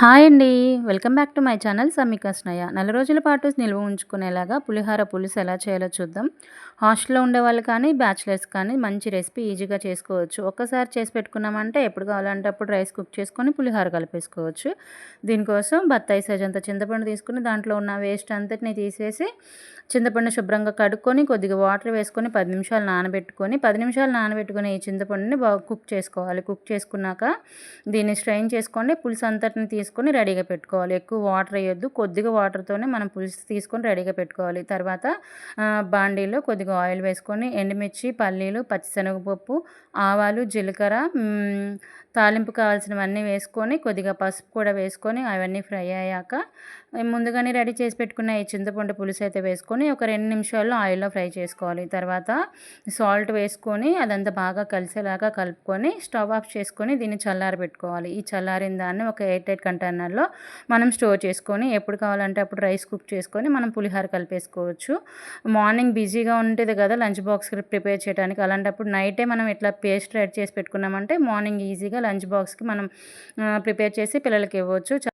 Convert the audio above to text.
Hi అండి. Welcome back to my channel సమ్మిక స్నయ. నెల రోజుల పాటు నిల్వ ఉంచుకునేలాగా పులిహోర పులుసు ఎలా చేయాలో చూద్దాం. హాస్టల్‌లో ఉండేవాళ్ళు కానీ, బ్యాచిలర్స్ కానీ మంచి రెసిపీ ఈజీగా చేసుకోవచ్చు. ఒక్కసారి చేసి పెట్టుకున్నామంటే ఎప్పుడు కావాలంటే అప్పుడు రైస్ కుక్ చేసుకొని పులిహోర కలిపేసుకోవచ్చు. దీనికోసం బత్తాయి సైజ్ అంత చింతపండు తీసుకొని దాంట్లో ఉన్న వేస్ట్ అంతటిని తీసేసి చింతపండు శుభ్రంగా కడుక్కొని కొద్దిగా వాటర్ వేసుకొని 10 నిమిషాలు నానబెట్టుకొని 10 నిమిషాలు నానబెట్టుకుని ఈ చింతపండుని బాగా కుక్ చేసుకోవాలి. కుక్ చేసుకున్నాక దీన్ని స్ట్రెయిన్ చేసుకోండి. పులుసు అంతటిని తీసుకొని రెడీగా పెట్టుకోవాలి. ఎక్కువ వాటర్ వేయొద్దు. కొద్దిగా వాటర్‌తోనే మనం పులుసు తీసుకొని రెడీగా పెట్టుకోవాలి. తర్వాత బాండీలో కొద్దిగా ఆయిల్ వేసుకొని ఎండుమిర్చి, పల్లీలు, పచ్చిశనగపప్పు, ఆవాలు, జీలకర్ర, తాలింపు కావాల్సినవన్నీ వేసుకొని కొద్దిగా పసుపు కూడా వేసుకొని అవన్నీ ఫ్రై అయ్యాక ముందుగానే రెడీ చేసి పెట్టుకున్న ఈ చింతపండు పులుసు అయితే వేసుకొని ఒక 2 నిమిషాల్లో ఆయిల్‌లో ఫ్రై చేసుకోవాలి. తర్వాత సాల్ట్ వేసుకొని అదంతా బాగా కలిసేలాగా కలుపుకొని స్టవ్ ఆఫ్ చేసుకొని దీన్ని చల్లారబెట్టుకోవాలి. ఈ చల్లారిన దాన్ని ఒక ఎయిర్ టైట్ కంటైనర్‌లో మనం స్టోర్ చేసుకొని ఎప్పుడు కావాలంటే అప్పుడు రైస్ కుక్ చేసుకొని మనం పులిహోర కలిపేసుకోవచ్చు. మార్నింగ్ బిజీగా ఉంటుంది కదా లంచ్ బాక్స్‌కి ప్రిపేర్ చేయడానికి. అలాంటప్పుడు నైటే మనం ఇట్లా పేస్ట్ రెడీ చేసి పెట్టుకున్నామంటే మార్నింగ్ ఈజీగా లంచ్ బాక్స్‌కి మనం ప్రిపేర్ చేసి పిల్లలకి ఇవ్వచ్చు.